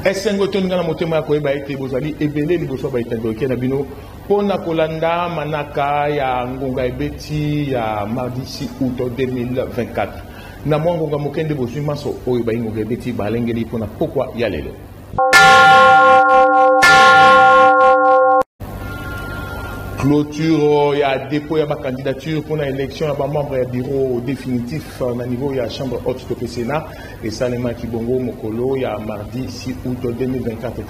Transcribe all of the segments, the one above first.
esengo to ngana motema ya koyeba ete bozali ebele liboso ba itadoke na bino pona kolanda manaka ya ngonga ebeti ya mardi 6 août 2024 na mwangonga mokende bozwi maso oyo ba ngonga ebeti balengeli pona pokwa ya lelo. Clôture, il y a dépôt, il y a candidature pour l'élection, il y a membre du bureau définitif au niveau de la chambre haute de Sénat. Et ça, les Makibongo, Mokolo, il y a mardi 6 août 2024.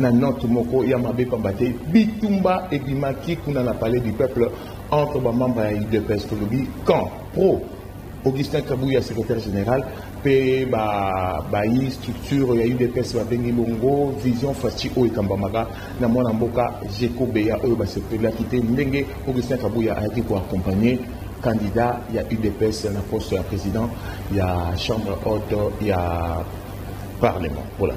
Dans notre Moko, il y a Mabé Pambate, Bitumba et Bimaki, qui a parlé du peuple entre les membres de Pestolobi. Quand pro Augustin Kabouya, secrétaire général, P. Bayi, structure, il y a eu des personnes Bengi Bongo, Vision Fachi O et Kambamaga, Namona Mboka, Jeko Beya, eux, se peut quitter. Ndenge, Augustin Kabouya a été pour accompagner candidat, il y a eu des personnes à poste de président, il y a chambre haute, il y a parlement. Voilà.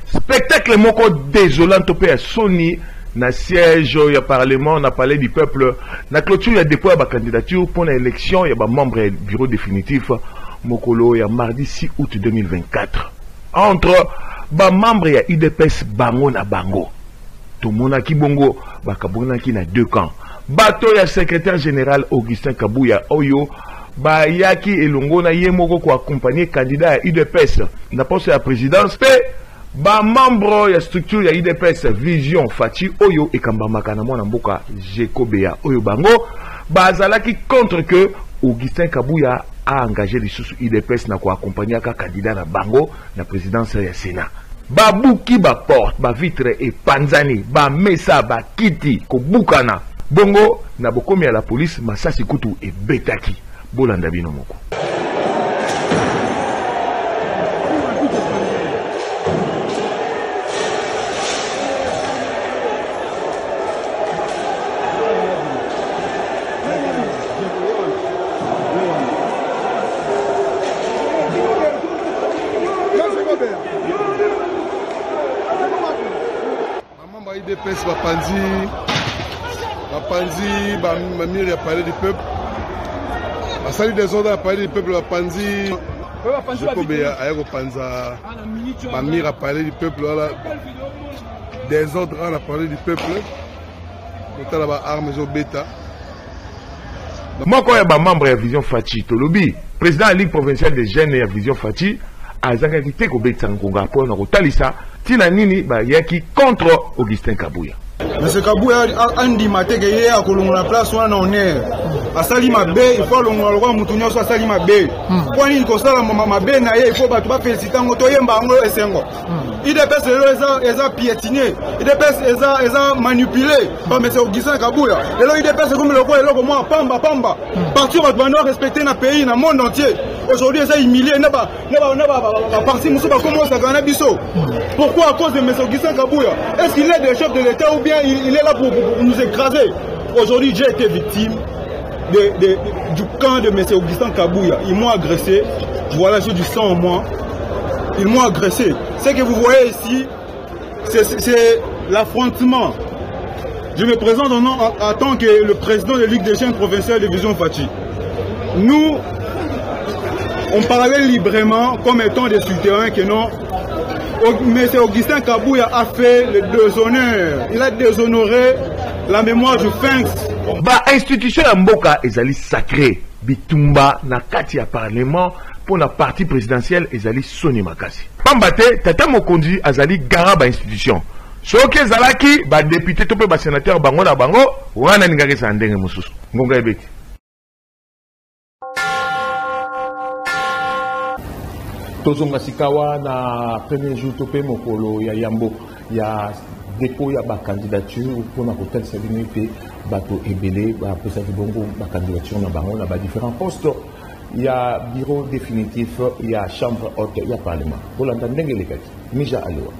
Spectacle Moko désolant au pays Sony. Na siège, il y a parlement, on a parlé du peuple. Na clôture, il y a dépôt à la candidature pour l'élection, il y a membre du bureau définitif. Mokolo, il y a mardi 6 août 2024. Entre membres, il y a UDPS Bango na Bango. Tout le monde qui bongo, Bakabona qui na deux camps. Bato, il y a secrétaire général Augustin Kabouya Oyo. Yaki et Longona Yemoko qui accompagné candidat à UDPS. N'a pas la présidence. Membre ya structure ya IDPS Vision Fachi Oyo et Kambamaka na mwana mboka Jeko Beya Oyo bango bazalaki contre que Augustin Kabouya a engagé les sous IDPS na ko accompagner ka candidat na bango na présidence ya Sénat. Babuki ba porte ba vitre et panzani ba mesa ba kiti ko bukana bongo na bokomi ya la police masasi kutu et betaki bolanda bino moko. IDPS Bapanzi, Mamir a parlé du peuple. A salut des ordres a parlé du peuple, Bapanzi, Jekobea, Aero Panza, Mamir a parlé du peuple, des ordres a parlé du peuple. Nous avons armes et bêta. Moi, quand il y a membre de la Vision Fachi, Tolobi, président de la Ligue provinciale des jeunes de la Vision Fachi, a Zangakite Kobetsa Nkonga pour nous Talisa. Tina nini ba yaki contre Augustin Kabouya. Monsieur Kabouya andi mateke ye akolongola place wana honneur. Asali mabe, il faut longola kwa mutu nyonso asali mabe. Kwa nini kosala mabe na ye il faut batu ba féliciter ngo to yemba ngo esengo. IDPS eza piétiné, IDPS eza manipulé par monsieur Augustin Kabouya. Et là IDPS comme le quoi eloko moi pamba. Parti va doit respecter na pays na monde entier. Aujourd'hui eza humilié na ba parti musu ba commence à gagner biso. Pourquoi? À cause de M. Augustin Kabouya. Est-ce qu'il est le chef de l'État ou bien il est là pour nous écraser? Aujourd'hui, j'ai été victime du camp de M. Augustin Kabouya. Ils m'ont agressé. Voilà, j'ai du sang en moi. Ils m'ont agressé. Ce que vous voyez ici, c'est l'affrontement. Je me présente en tant que le président de la Ligue des jeunes provinciales de Vision Fachi. Nous, on parlait librement comme étant des souterrains que non. Mais Augustin Kabouya a fait le déshonneur. Il a déshonoré la mémoire du Finks. Ba institution ya mboka ezali sacré. Bitumba na kati ya parlement pour la partie présidentielle ezali Soni Makasi. Pambate tata mokonzi azali gara ba institution. Soki ezalaki ba député to pe ba sénateur bango na bango wana ningaki sa ndenge mususu. Ngonga ebeti. Tozonga sikawa na premier jour topé mokolo ya yambo ya dépôt ya ba candidature pour na hôtel Sabinité bato ebele ba pesa bongo ba candidature na bango na ba différents postes. Il y a bureau définitif, il y a chambre haute, il y a parlement. Pour l'entendre ndenge lekati. Mija Aloa.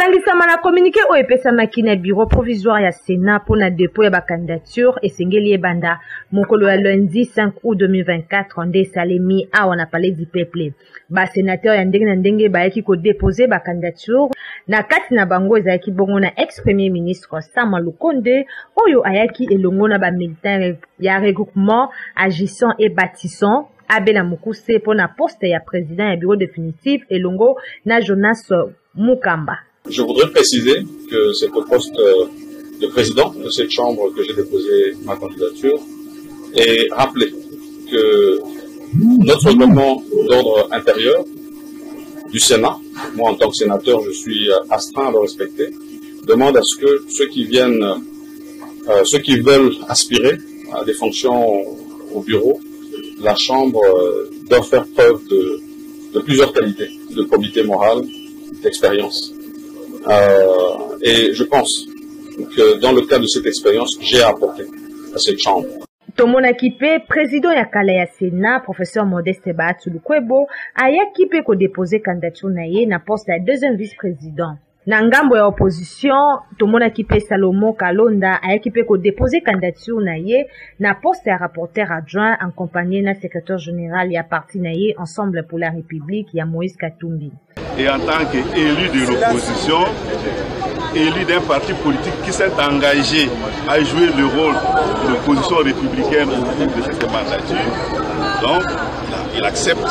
Esangisama na communiqué o epesamaki na bureau provisoire ya Sénat pour na dépôt ya ba candidature esengeli ebanda mokolo ya lundi 5 août 2024 nde salemi awa na palais du peuple. Ba sénateur ya ndenge na ndenge bayaki ko déposer ba candidature na kati na bango ezalaki bongo na ex-premier ministre Sama Lukonde oyo ayaki elongo na ba militaire ya regroupement agissant et bâtissant Abela Mukuse pour na poste ya président ya bureau définitif elongo na Jonas Mukamba. Je voudrais préciser que c'est au poste de président de cette chambre que j'ai déposé ma candidature et rappeler que notre règlement d'ordre intérieur du Sénat, moi en tant que sénateur je suis astreint à le respecter, demande à ce que ceux qui veulent aspirer à des fonctions au bureau, la chambre doit faire preuve de plusieurs qualités, de probité morale, d'expérience. Et je pense que dans le cadre de cette expérience, j'ai apporté à cette chambre. Tomonaki pe président ya kala ya Sénat, professeur Modeste Baatu Lukwebo, ayaki pe ko déposer candidature na ye na poste ya deuxième vice-président. Na ngambo ya opposition, tomonaki pe Salomo Kalonda ayaki pe ko déposer candidature na ye na poste ya rapporteur adjoint en compagnie na secrétaire général ya parti na ye Ensemble pour la République ya Moïse Katumbi. Et en tant qu'élu de l'opposition, élu d'un parti politique qui s'est engagé à jouer le rôle de l'opposition républicaine au cours de cette mandature, donc il accepte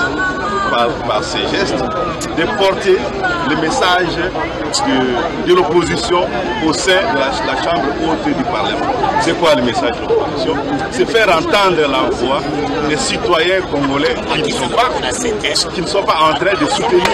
par ses gestes de porter le message de l'opposition au sein de la Chambre haute du Parlement. C'est quoi le message de l'opposition? C'est faire entendre la voix des citoyens congolais qui ne sont pas en train de soutenir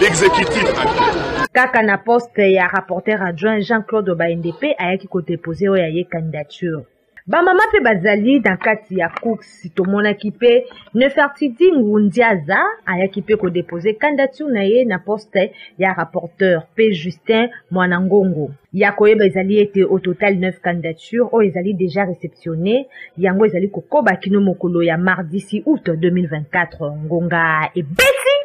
l'exécutif actuel. Kaka na poste ya rapporteur adjoint Jean-Claude Obayendepe ayaki ko déposer oya ye candidature. Ba mama pe bazali dans kati ya course tomonaki pe Nefertiti Ngundiaza ayaki pe ko déposer candidature na ye na poste ya rapporteur P Justin Mwanangongo. Yakoyeba ezali ete au total 9 candidatures o ezali déjà réceptionnées yango ezali kokoba kino mokolo ya mardi 6 août 2024 ngonga e beti.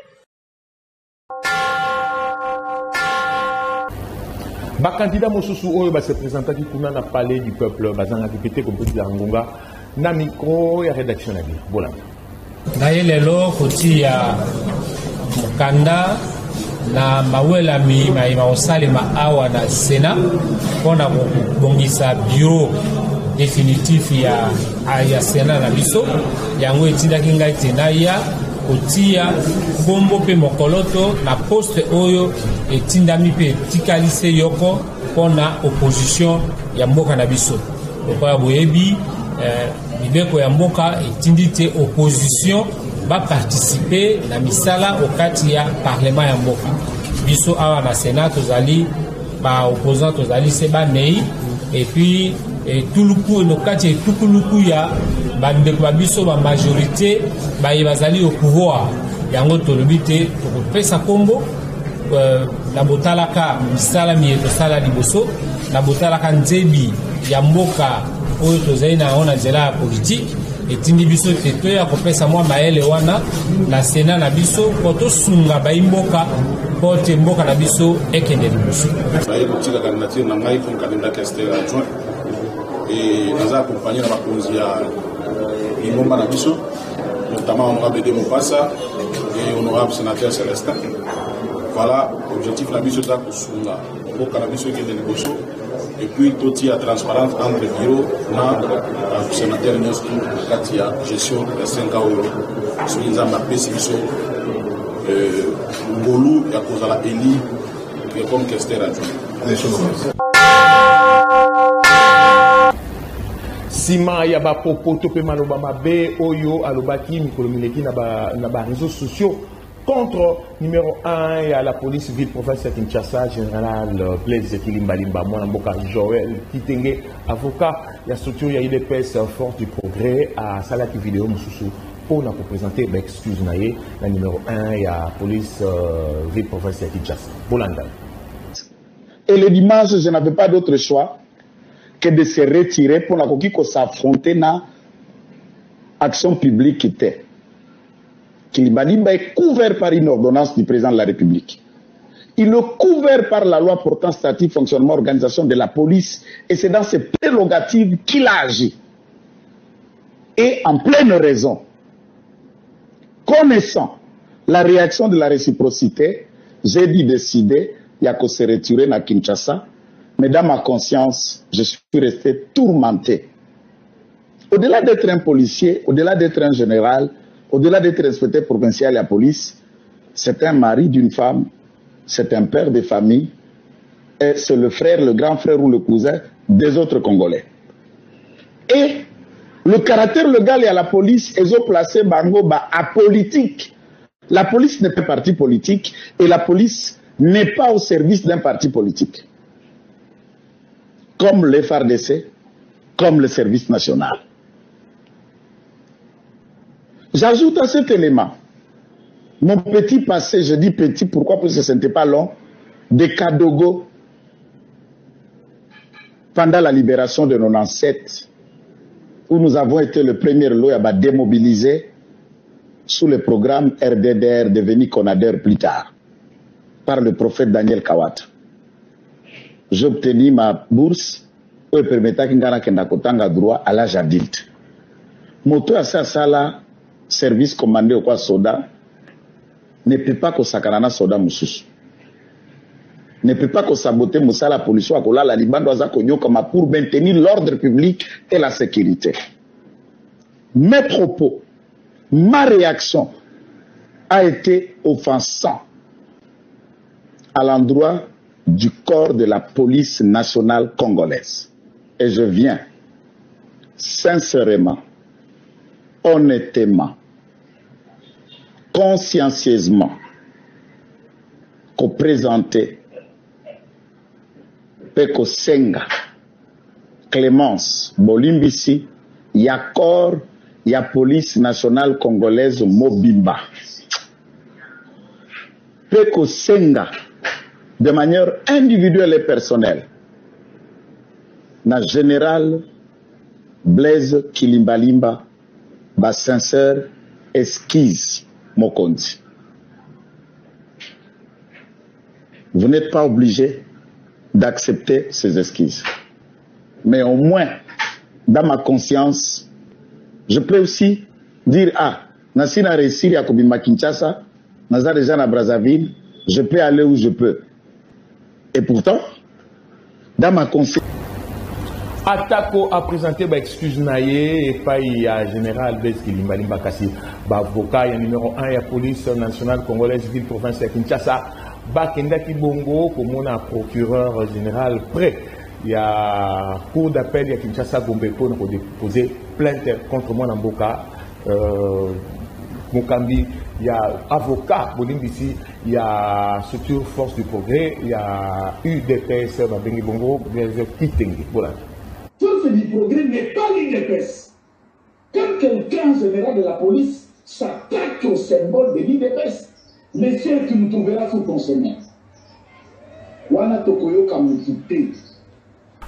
Ba candidat mosusu oyo ba se présenter qui kuna na palais du peuple bazanga répéter comme petit Ngonga na micro ya rédaction na bi voilà na yelelo koti ya mukanda na mawela mi maosalema awa na Sénat pona bongisa bureau définitif ya Sénat na biso yango etindaki ngai tena ya kotia kombo pe mokoloto na poste oyo etindami pe tikalise yoko pona opposition ya mboka na biso lokola boyebi mibeko ya mboka etindite opposition ba participer na misala okati ya parlement ya mboka biso awa na Sénat tozali ba opposant tozali se ba nei et puis tuluku nokati tukuluku ya bandeko ba biso ba majorité bazali au pouvoir yango tolobi te tokopesa kombo na botalaka misala mieto sala liboso na botalaka nzebi ya mboka oyo tozali na ona nzela ya politique etindi biso te toya kopesa mwa mayele wana na Sénat na biso po tosunga baimboka po te mboka na biso ekende liboso baye kotika candidature na ngai comme candidat castel adjoint et nous accompagné na bakonzi ya Ingomba na biso notamment honorable de Mopassa et honorable sénateur Célestin. Voilà, l'objectif de la mission est de cannabis et puis tout y a transparence entre le bureau et le sénateur Nyoski Katia, gestion de 5 ans. Sur les armes à PCISO, Ngolu, il y a cause à la Eli, qui est comme questeur adjoint. Sima ya ba popo tope maloba mabe oyo alobaki mikolo mileki na ba réseaux sociaux contre numéro 1 et à la police ville province de Kinshasa général Blaise Kilimbalimba mwana mboka Joël Kitenge avocat la structure ya IDPS Force du Progrès à salaki vidéo mususu pour na présenter excuse naie la numéro 1 et à la police ville province de Kinshasa Bolanda. Et le dimanche je n'avais pas d'autre choix que de se retirer pour s'affronter dans l'action publique qui était. Kilimbalimba est couvert par une ordonnance du président de la République. Il est couvert par la loi portant statut, fonctionnement, organisation de la police, et c'est dans ses prérogatives qu'il a agi. Et en pleine raison, connaissant la réaction de la réciprocité, j'ai dit décider, il y a qu'à se retirer à Kinshasa, mais dans ma conscience, je suis resté tourmenté. Au-delà d'être un policier, au-delà d'être un général, au-delà d'être inspecteur provincial de la police, c'est un mari d'une femme, c'est un père de famille, et c'est le frère, le grand frère ou le cousin des autres Congolais. Et le caractère légal et à la police, ils ont placé Bango apolitique. La police n'est pas un parti politique et la police n'est pas au service d'un parti politique. Comme les FARDC, comme le service national. J'ajoute à cet élément mon petit passé, je dis petit, pourquoi? Parce que ce n'était pas long, de Kadogo, pendant la libération de 97, où nous avons été le premier lot à démobiliser sous le programme RDDR, devenu CONADER plus tard, par le prophète Daniel Kawata. J'ai obtenu ma bourse pour permettre que droit à l'âge adulte. Moto à ça, service commandé au quoi soda, ne peut pas que sakarana soda moussous. Ne peut pas que saboter moussa la police ou la Liban doit comme pour maintenir l'ordre public et la sécurité. Mes propos, ma réaction a été offensant à l'endroit du corps de la police nationale congolaise. Et je viens sincèrement, honnêtement, consciencieusement, qu'on présentait Peko Senga, Clémence, Bolimbisi, Yakor, ya police nationale congolaise Mobimba. Peko Senga, de manière individuelle et personnelle, na général Blaise Kilimbalimba, ba sincère esquisse Mokondi. Vous n'êtes pas obligé d'accepter ces esquisses. Mais au moins, dans ma conscience, je peux aussi dire, Nassina réussi à Kobima Kinshasa, Naza déjà à Brazzaville, je peux aller où je peux. Et pourtant, dans ma conscience, Atako a présenté excuse naïe et pas il y a général Blaise Kilimbalimba Kassi, avocat il y a numéro 1 il y a police nationale congolaise ville province de Kinshasa, Bakenda Kibongo comme on a procureur général prêt. Il y a cour d'appel il y a Kinshasa Gombe pour déposer plainte contre moi Namboka Mokambi, il y a avocat Bolimbisi, il y a structure Force du Progrès, il y a UDPS Babengi Bongo, Kitenge. Voilà. Force du Progrès n'est pas l'UDPS. Quand quelqu'un général de la police s'attaque au symbole de l'UDPS, monsieur, tu nous trouveras sous ton seigneur. Wana Tokoyo Kamukite.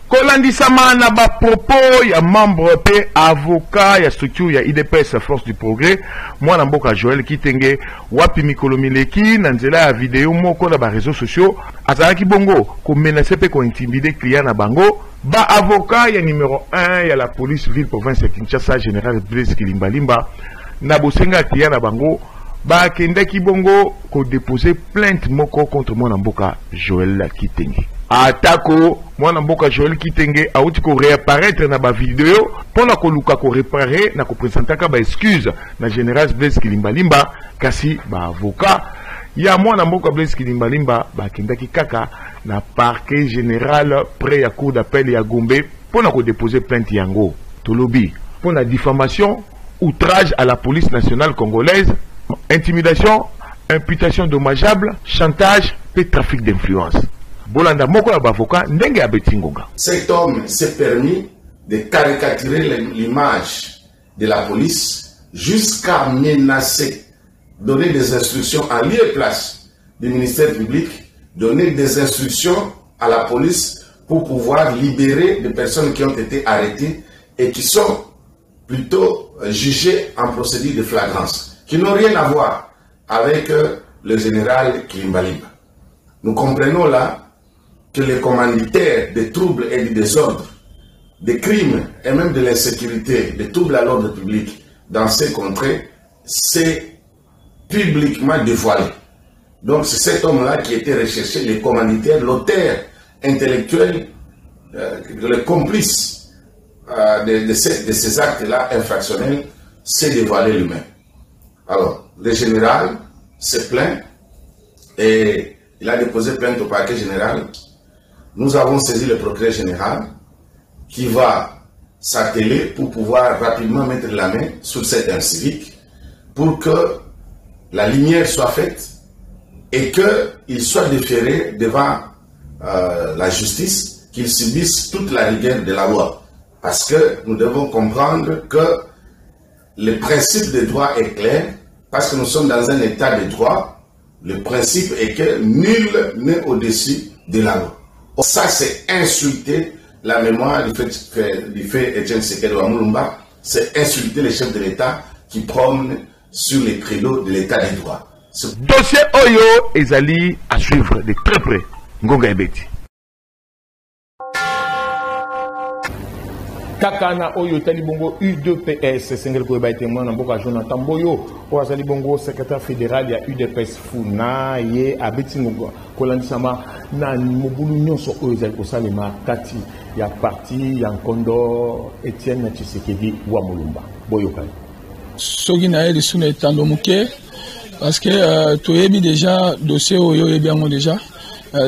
Kolandisama na ba propos ya membre pe avocat ya structure ya IDPS Force du Progrès moi na mboka Joël Kitenge wapi mikolo mileki na nzela ya video moko na ba réseaux sociaux azalaki bongo ko menacer pe ko intimider client na bango ba avocat ya numéro 1 ya la police ville province ya Kinshasa général Blaise Kilimbalimba na bosenga client na bango ba kendaki bongo ko déposer plainte moko contre moi na mboka Joël Kitenge. Atako, moi Namboka Joël Kitenge a outi ko réapparaître na ba vidéo pour na ko luka ko réparer na ko présenter ka ba excuse na général Blaise Kilimbalimba kasi ba avocat ya moi Namboka Blaise Kilimbalimba ba kendaki kaka na parquet général près ya cour d'appel ya Gombe pour na ko déposer plainte yango tolobi pour la diffamation, outrage à la police nationale congolaise, intimidation, imputation dommageable, chantage et trafic d'influence. Cet homme s'est permis de caricaturer l'image de la police jusqu'à menacer, donner des instructions en lieu et place du ministère public, donner des instructions à la police pour pouvoir libérer des personnes qui ont été arrêtées et qui sont plutôt jugées en procédure de flagrance, qui n'ont rien à voir avec le général Kilimbalimba. Nous comprenons là que les commanditaires des troubles et du désordre, des crimes et même de l'insécurité, des troubles à l'ordre public dans ces contrées, c'est publiquement dévoilé. Donc c'est cet homme-là qui était recherché, les commanditaires, l'auteur intellectuel, le complice de ces actes-là infractionnels, s'est dévoilé lui-même. Alors, le général s'est plaint et il a déposé plainte au parquet général. Nous avons saisi le procureur général qui va s'atteler pour pouvoir rapidement mettre la main sur cet incivique pour que la lumière soit faite et qu'il soit déféré devant la justice, qu'il subisse toute la rigueur de la loi. Parce que nous devons comprendre que le principe de droit est clair, parce que nous sommes dans un état de droit. Le principe est que nul n'est au-dessus de la loi. Ça, c'est insulter la mémoire du fait Etienne Tshisekedi wa Mulumba, c'est insulter les chefs de l'État qui prônent sur les credos de l'État de droit. Dossier Oyo ezali à suivre de très près. Ngonga Ebeti. Kakana Oyo Talibongo U2PS Sengel Koeba est témoin dans Boka Jonathan Boyo ou Talibongo secrétaire fédéral ya UDPS Funa ye abeti Ngonga Kolandi Sama na mobulu nyonso oyo ezali kosalema kati ya parti ya Nkondo Etienne Tshisekedi wa Mulumba Boyo Kali soki na ye lisuna etando muke parce que toyebi déjà dossier oyo yebiango déjà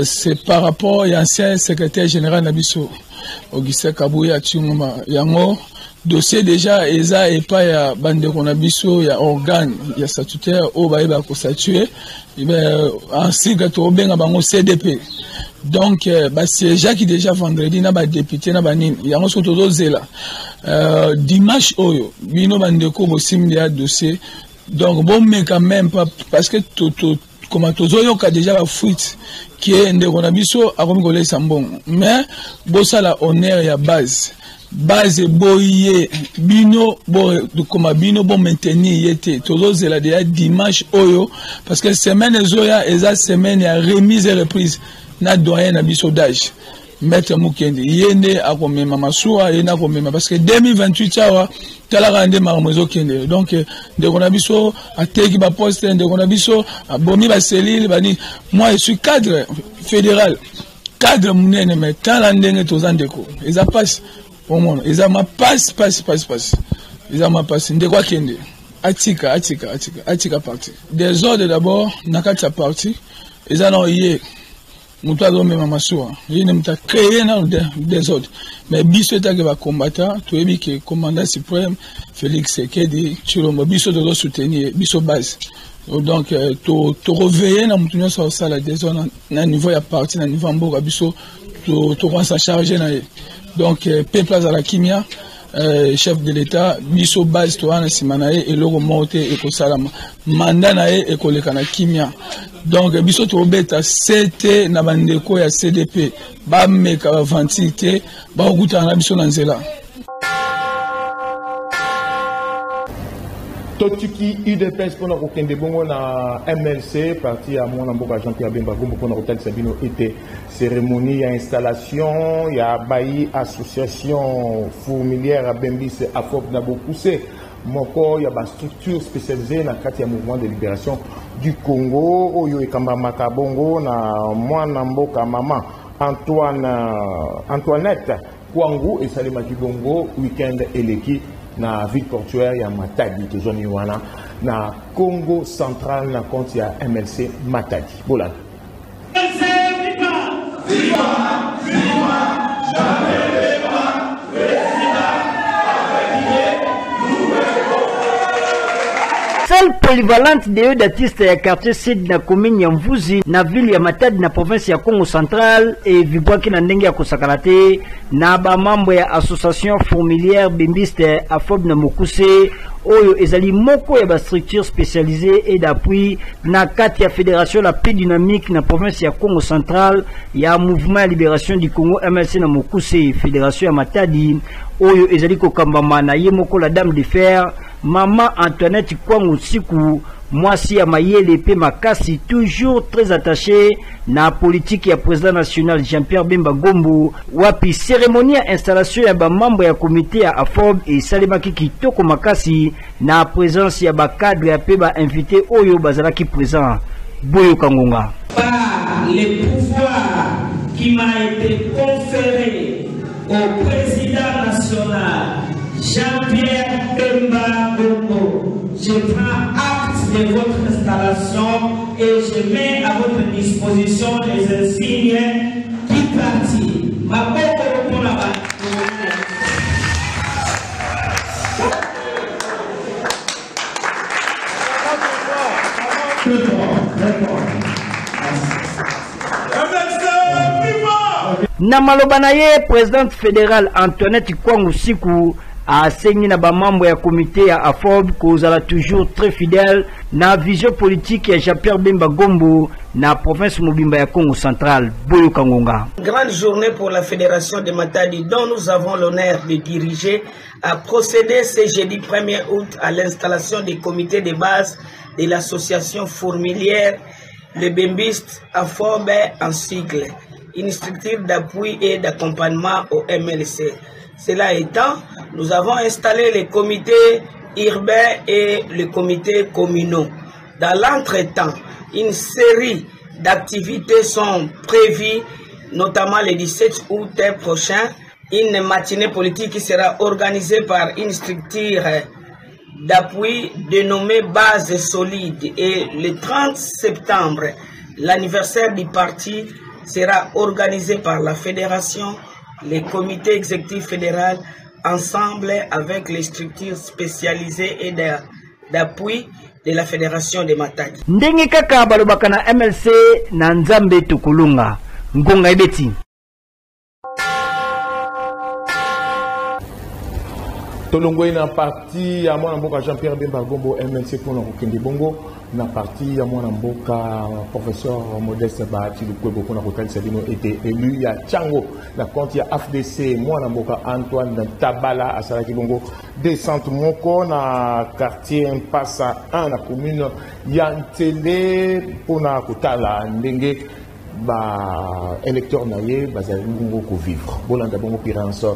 c'est par rapport à l'ancien secrétaire général Nabiso Augustin Kabouya Tchumama yango dossier déjà eza et pas ya bandeko Nabiso ya organe ya statutaire au baïba ko statuer ainsi que to benga bango CDP donc c'est Jacques qui déjà vendredi na ba député na banini yango soto dozela dimanche oyo bino bandeko bosimbi ya dossier donc bon mais quand même pas parce que comme tozoyo ka déjà la fuite qui est ndeko na biso akomi kolesa mbongo mais bosala honneur ya base boye bino bo comme bino bon maintenir yete tozozela déjà dimanche oyo parce que semaine ezoya eza semaine ya remise et reprise na doyen na biso d'âge Maître Mukende yende akomema masuwa yena akomema parce que 2028 awa tala rande maremezo kende donc ndeko na biso ateki ba poste ndeko na biso abomi ba cellule bani moi je suis cadre fédéral cadre munene mais tala ndenge tozandeko eza passe au monde eza ma passe eza ma passe ndeko akende atika parti des ordres d'abord nakati parti eza na yé Mouta même Massoua, il ne m'a créé des ordres. Mais biso est un combattant, tu es que commandant suprême, Félix Sekedi, Chilombo, biso de soutenir, biso base. Donc, tu reveilles dans mon sur ça, la désordre, à niveau à partir, à niveau en Boga, biso, tu commences à charger. Donc, peuple à la Kimia, chef de l'État, biso base, tu as Simanae, et l'euro monté, et que ça, mandanae, et que le Kana Kimia. Donc, biso to beta CT na bandeko ya CDP ba meka ba vantité ba okuta na biso na nzela. Totiki UDPS pour nous kende bongo na MLC parti à mon amboka Jean-Pierre Bemba Gombo pour nous Sabino était cérémonie ya installation ya bayi association fourmilière à Bembis Afob na Bokuse moko ya ba structure spécialisée na kati ya mouvement de libération du Congo oyo ekamba makabongo na mwana mboka mama Antoinette Kwangu et Salima Kibongo week-end eleki na ville portuaire ya Matadi ke zone wana na Congo central na compte ya MLC Matadi bola Salle polyvalente de d'artistes ya quartier sud na commune ya Mvuzi na ville ya Matadi na province ya Congo central et vibwaki na ndenge ya kosakala te na ba mambo ya association fourmilière Bembiste Afob na Mokuse oyo ezali moko ya ba structure spécialisée et d'appui na kati ya fédération la paix dynamique na province ya Congo central ya mouvement ya libération du Congo MLC na Mokuse fédération ya Matadi oyo ezali kokambama na ye moko la dame de fer Maman Antoinette Kwangu Siku Mwasi ya Mayele pe Makasi toujours très attaché na politique ya président national Jean-Pierre Bemba Gombo wapi cérémonie ya installation ya ba membre ya comité ya AFOB et salimaki kitoko makasi na présence ya ba cadre ya pe ba invité oyo bazalaki présent. Boyo Kangonga. Par les pouvoirs qui m'a été conféré au président national Jean-Pierre Bemba Gombo, je prends acte de votre installation et je mets à votre disposition les insignes qui partent. Ma bonne pour la na maloba na ye présidente fédérale Antoinette Kwangu Siku asengi na ba membre ya comité ya AFOB kozala toujours très fidèle na vision politique ya Jean-Pierre Bemba Gombo na province mobimba ya Congo central. Boyo Kangonga. Grande journée pour la fédération de Matadi dont nous avons l'honneur de diriger a procédé ce jeudi 1er août à l'installation des comités de base de l'association fourmilière le Bembiste AFOB en sigle, une structure d'appui et d'accompagnement au MLC. Cela étant, nous avons installé les comités urbains et les comités communaux. Dans l'entretemps, une série d'activités sont prévues, notamment le 17 août prochain, une matinée politique qui sera organisée par une structure d'appui dénommée Base Solide. Et le 30 septembre, l'anniversaire du parti sera organisé par la fédération, les comités exécutifs fédéraux, ensemble avec les structures spécialisées et d'appui de la fédération de Matadi. Ndenge kaka balobaka na MLC na Nzambe Tukulunga Ngonga Ebeti. Tolongwe na parti ya mwana mboka Jean-Pierre Bemba Gombo MLC pour na bongo na parti ya mwana mboka professeur Modeste Bahati Lukwebo pour na kotalisa bino était élu ya Tchango na compte ya FDC mwana mboka Antoine Tabala asalaki bongo descente moko na quartier Mpasa 1 na commune ya Ntele pour na kotala ndenge ba électeur naye bazali bongo ko vivre bolanda bongo pirance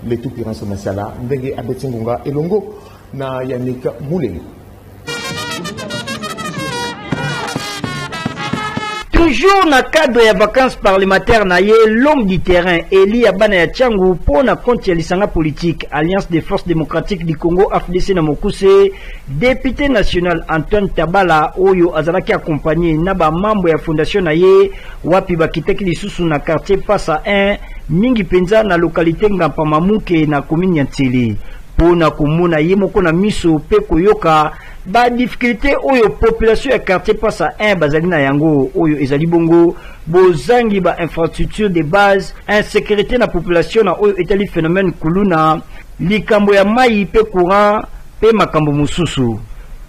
le tout pirance masala ndenge abeti ngonga elongo na Yannick Moulin. Toujours na cadre ya vacances parlementaires na ye l'homme du terrain Eli Abana ya Tchangu pour na compte ya lisanga politique Alliance des forces démocratiques du Congo FDC na Mokuse député national Antoine Tabala oyo azalaki accompagné na ba membre ya fondation na ye wapi bakitaki lisusu na quartier Passa 1 mingi penza na localité Ngampamamuke na commune ya Ntili pour na komona ye moko na miso pe koyoka ba difficulté oyo population ya quartier Passa 1 bazali na yango oyo ezali bongo bozangi ba infrastructure de base insécurité na population na oyo etali phénomène kuluna likambo ya mai pe courant pe makambo mususu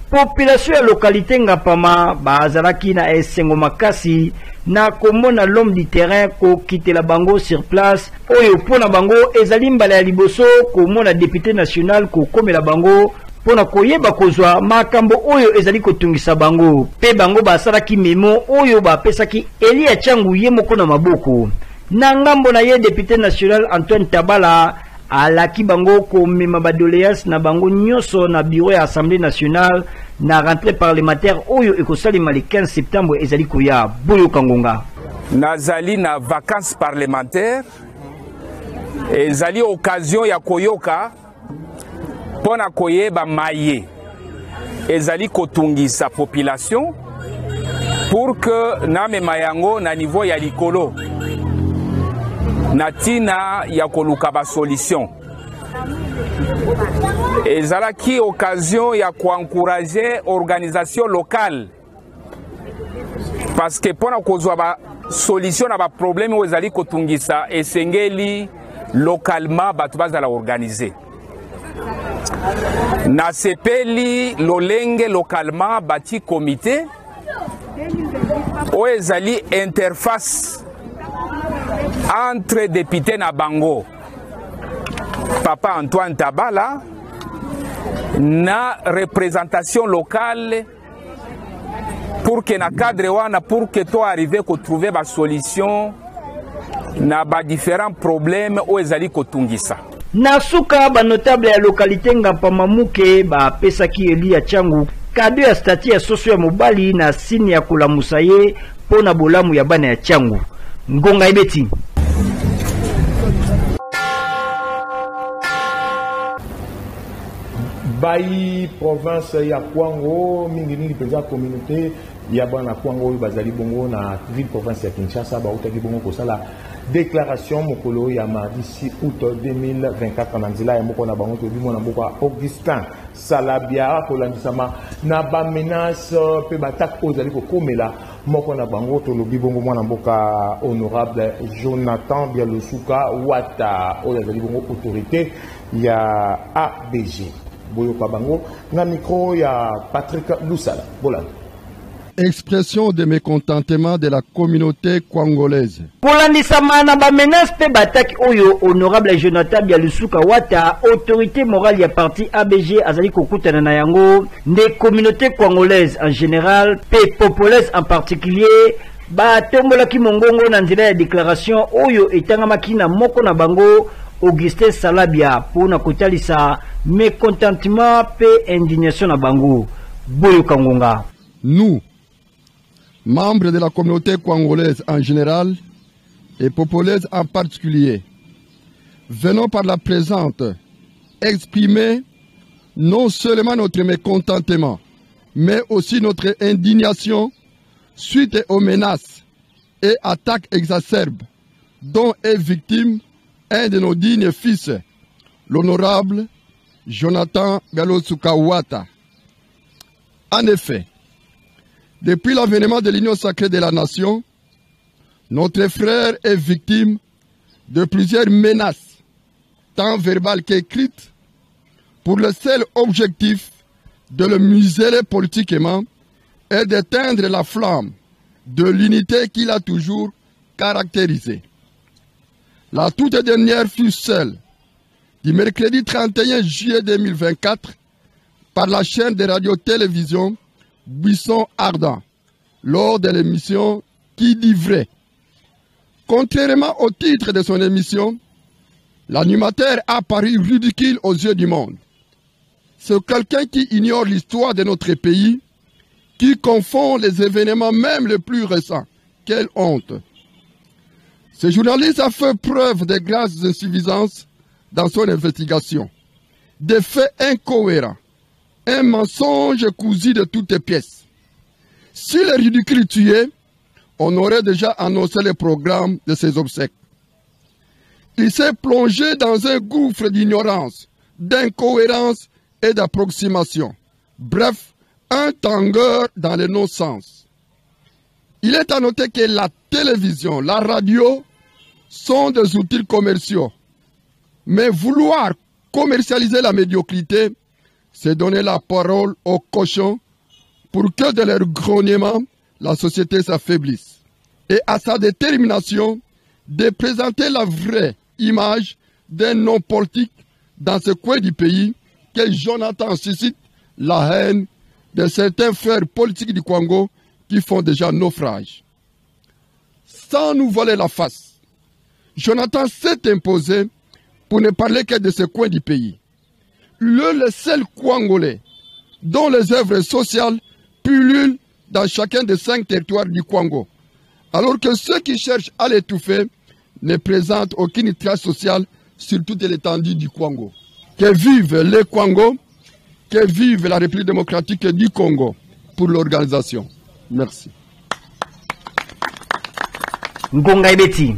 population ya localité Ngapama bazalaki na esengo makasi na komona l'homme du terrain ko kitela bango sur place oyo pona bango ezali mbala ya liboso komona député national ko komela bango pona koyeba kozwa makambo oyo ezali kotungisa bango pe bango basalaki memo oyo bapesaki Elia Tchangu ye moko na maboko na ngambo na ye député national Antoine Tabala alaki bango komema badoléance na bango nyonso na bureau ya assemblée nationale na rentrée parlementaire oyo ekosalema le 15 septembre ezali koya. Boyo Kangonga. Nazali na vacances parlementaires ezali occasion ya koyoka pona koyeba maye ezali kotungisa population pour que namema yango na niveau ya likolo na tina ya koluka ba solution ezalaki occasion ya encourager organisation locale parce que pona kozwa ba solution na ba problème oyo ezali kotungisa esengeli localement batu bazala organiser na sepeli lolenge localement bati comité oyo ezali interface entre député na bango Papa Antoine Tabala na représentation locale pour que na cadre wana pour que toi arriver ko trouver ba solution na ba différents problèmes o ezali ko tungisa. Na suka ba notable ya localité Ngampamamuke ba pesaki eli ya Tchangu kado ya statut ya soso ya mobali na sini ya kulamusa ye pona bolamu ya bana ya Tchangu. Ngonga Ibeti. Bayi province ya Kwango mingi peza communauté ya bana Kwango bazali bongo na ville province ya Kinshasa ba utaki bongo kosala déclaration mokolo ya mardi 6 août 2024 na nzela ya moko na bango to bimo na mboka Augustin Salabia kolandisama na ba menace pe batak ozali kokomela moko na bango to lobi bongo mwana mboka honorable Jonathan Bialusuka Wata ozali bongo autorité ya ABG boyo kabango na micro ya Patrick Lusala bolanda. Expression de mécontentement de la communauté congolaise. Kolandisama na ba menace pe bataki oyo honorable Jonathan Bialusuka Wata autorité morale ya parti ABG azali kokutana na yango nde communauté congolaise en général pe populaise en particulier ba tombolaki mongongo na nzela ya déclaration oyo etangamaki na moko na bango Augustin Salabia pour na kotalisa mécontentement pe indignation na bango boyo kangonga. Nous, membres de la communauté congolaise en général et populaise en particulier, venons par la présente exprimer non seulement notre mécontentement, mais aussi notre indignation suite aux menaces et attaques exacerbes dont est victime un de nos dignes fils, l'honorable Jonathan Bialusuka Wata. En effet, depuis l'avènement de l'Union sacrée de la nation, notre frère est victime de plusieurs menaces, tant verbales qu'écrites, pour le seul objectif de le museler politiquement et d'éteindre la flamme de l'unité qu'il a toujours caractérisée. La toute dernière fut celle du mercredi 31 juillet 2024 par la chaîne de radio-télévision Buisson Ardent lors de l'émission Qui dit vrai. Contrairement au titre de son émission, l'animateur a paru ridicule aux yeux du monde. C'est quelqu'un qui ignore l'histoire de notre pays, qui confond les événements même les plus récents. Quelle honte! Ce journaliste a fait preuve de grosses insuffisances dans son investigation, des faits incohérents, un mensonge cousu de toutes pièces. Si le ridicule tuait, on aurait déjà annoncé le programme de ses obsèques. Il s'est plongé dans un gouffre d'ignorance, d'incohérence et d'approximation. Bref, un tangueur dans le non-sens. Il est à noter que la télévision, la radio sont des outils commerciaux. Mais vouloir commercialiser la médiocrité, c'est donner la parole aux cochons pour que de leur grognement, la société s'affaiblisse. Et à sa détermination de présenter la vraie image d'un homme politique dans ce coin du pays que Jonathan suscite la haine de certains frères politiques du Congo qui font déjà naufrage. Sans nous voler la face, Jonathan s'est imposé pour ne parler que de ce coin du pays. Le seul Congolais dont les œuvres sociales pullulent dans chacun des 5 territoires du Congo, alors que ceux qui cherchent à l'étouffer ne présentent aucune trace sociale sur toute l'étendue du Congo. Que vive le Congo, que vive la République démocratique du Congo pour l'organisation. Merci. Ngonga Ibeti.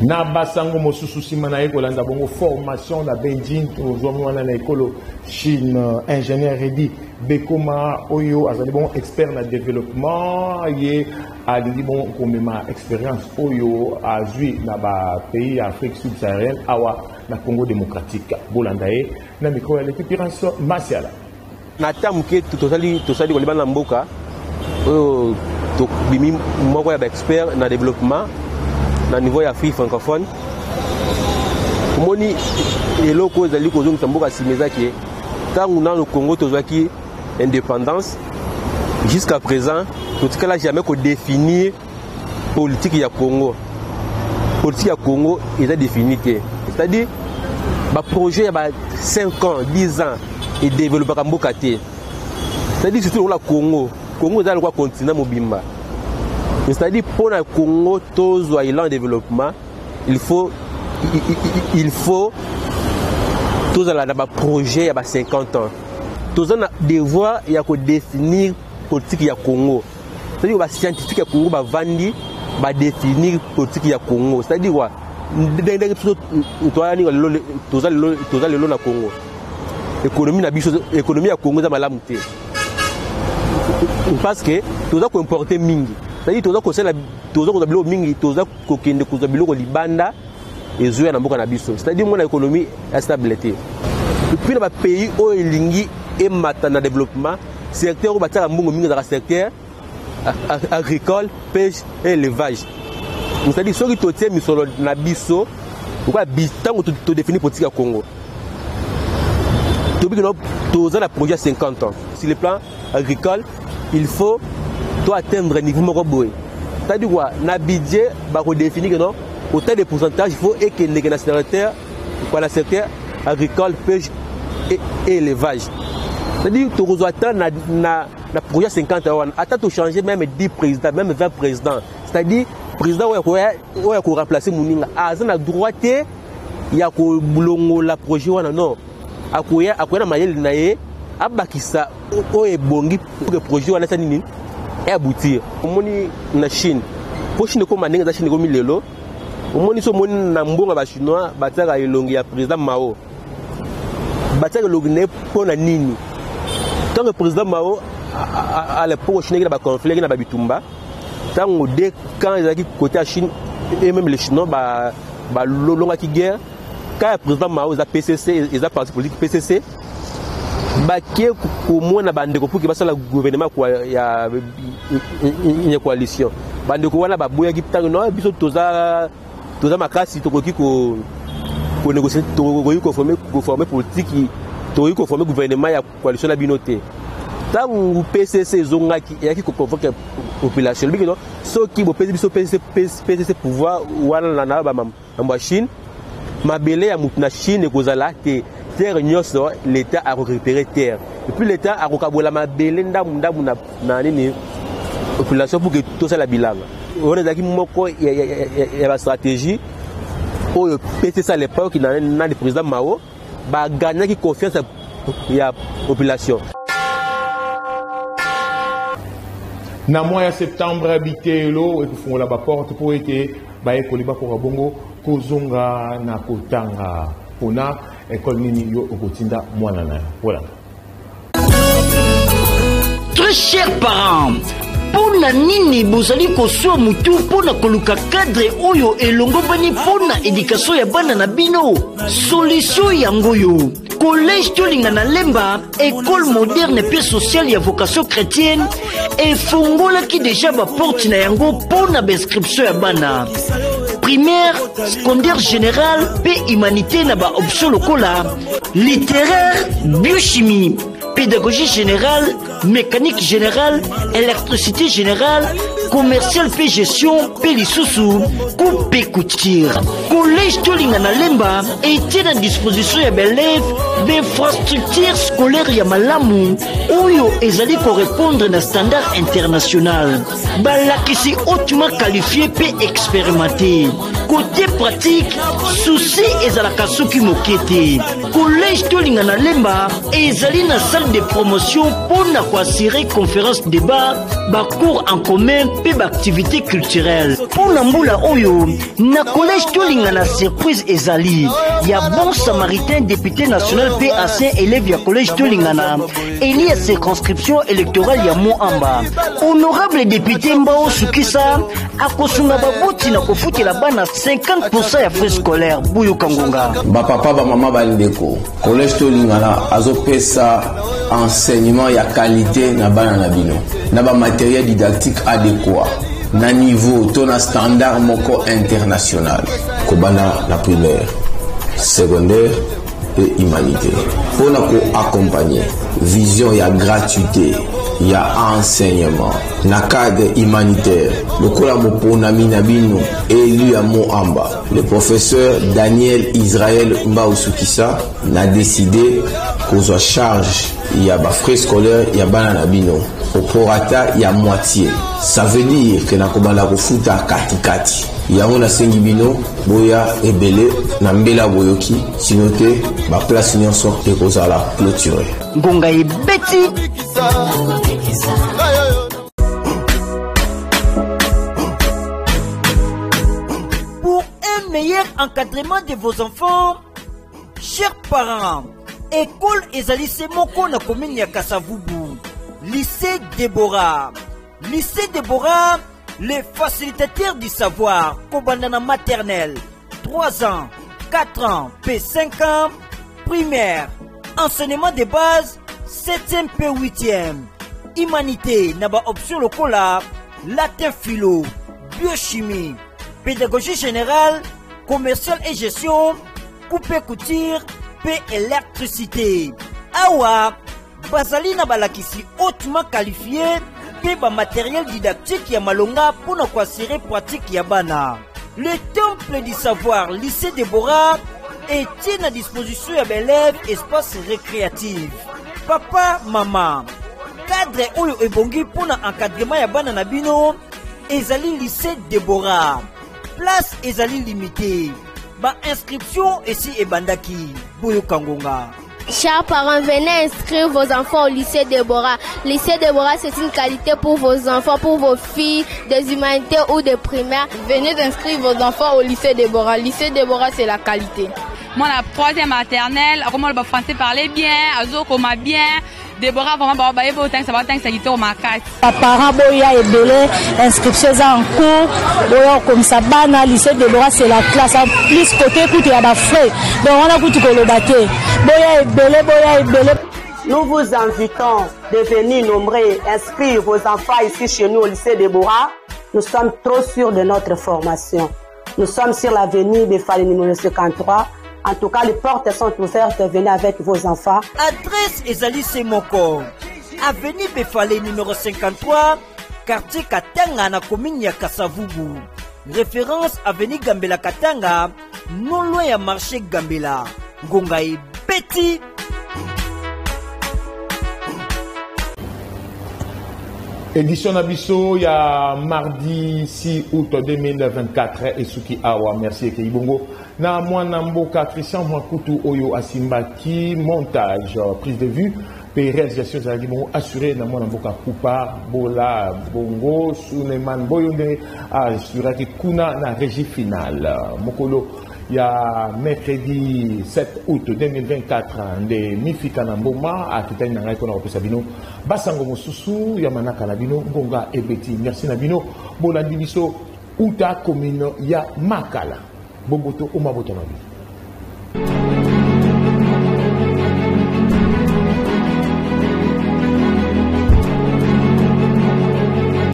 Na basango mosusu sima na ekolanda bongo formation na Beijing aujourd'hui wana na ekolo Chine ingénieur Redi Bekoma oyo azali bon expert na développement ye ali bon komema expérience oyo azui na ba pays Afrique subsaharienne awa na Congo démocratique bolanda e na micro ya l'équipe Masiala na tamuke tosali koleba na mboka oyo to bimi moko ya ba expert na développement na niveau ya Afrique francophone moni eloko ezali kozongisa mboka simezaki tangu na no Congo tozwaki indépendance jusqu'à présent tout cas là jamais qu'on définir politique ya Congo. Politique ya Congo est définie, c'est-à-dire le projet il y a 5 ans 10 ans et développer Mboka te, c'est-à-dire surtout le Congo est le continent mobimba, c'est-à-dire pour le Congo tous il en développement il faut tous la projet il y a 50 ans tous on a devoir il y a que définir politique ya Congo, c'est-à-dire les scientifiques ya Congo va vendre va définir politique ya Congo, c'est-à-dire quoi tous le na Congo économie ya Congo za malamu te parce que tous a importer mingi, c'est-à-dire tous a kosela tous a bilo mingi tous a kokende ko bilo ko libanda ezoya na mboka na biso, c'est-à-dire mon économie est stabilité et puis na pays o elingi et mata na développement secteur ba tala mbongo mingi za secteur agricole, pêche et élevage, c'est-à-dire ceux qui totie misolo na biso pourquoi bitango to définir politique ya Congo tous a projet 50 ans sur le plan agricole il faut atteindre niveau moko, c'est-à-dire quoi na budget ba ko définir que non autant de pourcentage il faut et que les secteur pour la secteur agricole, pêche et élevage, c'est-à-dire tu dois attendre na projet 50 ans attends tu changer même 10 présidents même 20 présidents, c'est-à-dire président ouais ko remplacer muninga azana droite ya ko bulongo la projet wana non akoya na mayele na ye abakisa o ebongi pour que projet wana sa nini et aboutir omoni na Chine po Chine ko manenga za Chine ko milelo omoni so moni na mbonga ba chinois bataka elongi ya président Mao bataka logine po na nini tant que président Mao à l'époque Chine qui a conflit qui na bitumba tant dès quand ils qui côté à Chine et même les Chinois ba longa qui guerre quand le président Mao a PCC ils a parti politique PCC baké ko mona bande ko pour que basala gouvernement quoi ya une coalition bande ko wana baboya ki tango no biso toza makasi to ko négocier to ko former politique to ko former gouvernement ya coalition la binoté tant PCC zonga ki ya ki ko convoquer population bikino so ki bo PCC pouvoir wana na ba mamba Chine mabele ya mutna Chine kozala te terre nyoso l'état a récupéré terre et puis l'état a kokabola mabele ndamu na nini population pour que tout ça la bilanga on est moko ya la stratégie pour péter ça à l'époque na le président Mao ba gagner qui confiance ya population na mois de septembre habité lo et font la porte pour été ba ekoliba pour bongo kozonga na kotanga pona école nini yo okotinda mwana na voilà. Très chers parents, pona nini bozali kosua mutu pona koluka cadre oyo elongo bani pona éducation ya bana na bino, solution yango yo collège tolinga na lemba école moderne et sociale ya vocation chrétienne et fongola ki déjà ba porte na yango pona inscription ya bana primaire, secondaire général, paix humanité na ba option lokola, littéraire, biochimie, pédagogie générale, mécanique générale, électricité générale, commercial paix gestion, paix lisusu, coupe et couture. Collège Tolinga na Lemba était à disposition ya élèves d'infrastructures scolaires ya malamu oyo ezali correspondre na standard international. Balakisi hautement qualifié et expérimenté. Côté pratique, souci ezalaka soki mokete. Collège Tolinga na Lemba ezali na salle de promotion pour na assurer conférence débat, ba cours en commun pe ba activité culturelle. Pour na mbula oyo, na collège Tolinga na surprise ezali. Ya bon samaritain député national pe ancien élève ya collège Tolinga na eli ya circonscription électorale ya Moamba. Honorable député Mbao Sukisa akosunga baboti na kofutela bana 50% ya frais scolaires Buyu Kangunga. Ba papa ba mama ba ndeko. Collège Tolinga na azopesa enseignement ya qualité na bana na bino. Na ba matériel didactique adéquat. Na niveau to na standard moko international. Kobana la primaire, secondaire, et humanité. Pour nous accompagner, vision, il y a gratuité, il y a enseignement. Na cadre humanitaire, le Kolamoponami Nabino, élu à Moamba, le professeur Daniel Israël Mbaousukisa n'a décidé qu'on soit charge, il y a frais scolaires, il y a Bananabino. Au prorata, il y a moitié. Ça veut dire que na komala kofuta katikati. Il y a un Sengibino, Boya et Belé, Nambela Boyoki, Sinote, ma place Nyonso et Kozala clôturée. Ngonga et Betty. Pour un meilleur encadrement de vos enfants, chers parents, école Ezali Semoko na commune ya Kasavubu, lycée Déborah. Lycée Déborah, les facilitateurs du savoir, Kobandana maternelle, 3 ans, 4 ans, P5 ans, primaire, enseignement de base, 7e P8e, humanité, naba option lokola, latin philo, biochimie, pédagogie générale, commercial et gestion, coupé couture, P électricité. Awa, bazali na balakisi hautement qualifié, ba matériel didactique ya malonga pour na kwasire pratique ya bana. Le temple du savoir lycée Déborah est à disposition ya élèves espace récréatif. Papa, maman, cadre oyo ebongi pour na encadrement ya bana na bino, ezali lycée Déborah. Place ezali limitée. Ba inscription ici et bandaki boyo kangonga. Chers parents, venez inscrire vos enfants au lycée Déborah. Lycée Déborah, c'est une qualité pour vos enfants, pour vos filles, des humanités ou des primaires. Venez inscrire vos enfants au lycée Déborah. Lycée Déborah, c'est la qualité. Moi, la 3e maternelle, comment le français parlait bien, Azo comment bien. Déborah, vraiment, ça va être au macaque. Parents, boya et belé, inscription en cours, boya comme ça, bana, lycée Déborah, c'est la classe. En plus, côté, écoute, il y a des frais. Donc, on a goûté le bâté. Boya et belé. Nous vous invitons de venir nommer, inscrire vos enfants ici chez nous au lycée Déborah. Nous sommes trop sûrs de notre formation. Nous sommes sur l'avenue de Fali numéro 53. En tout cas, les portes sont ouvertes. Venez avec vos enfants. Adresse Ezali Semoko. Avenue Befale numéro 53, quartier Katanga na commune ya Kasavubu. Référence Avenue Gambela Katanga, non loin ya marché Gambela. Ngonga et Betty. Édition Nabiso, il y a mardi 6 août 2024 et Suki Awa, merci Eke Ibongo. Na mwana mboka Christian Mwakutu Oyo Asimbaki, montage, prise de vue, et réalisation Zali Bongo assuré na mwana mboka Kupa, Bola, Bongo, Suneman Boyonde, assuré Kuna na régie finale. Mokolo, il y a mercredi 7 août 2024 de Mifika Namboma à Kitani Nangaiko na Sabino Basango Mosusu Yamanaka Nabino Ngonga Ebeti merci Nabino Bolandi Biso Uta Komino ya Makala Boboto Omaboto Nabi.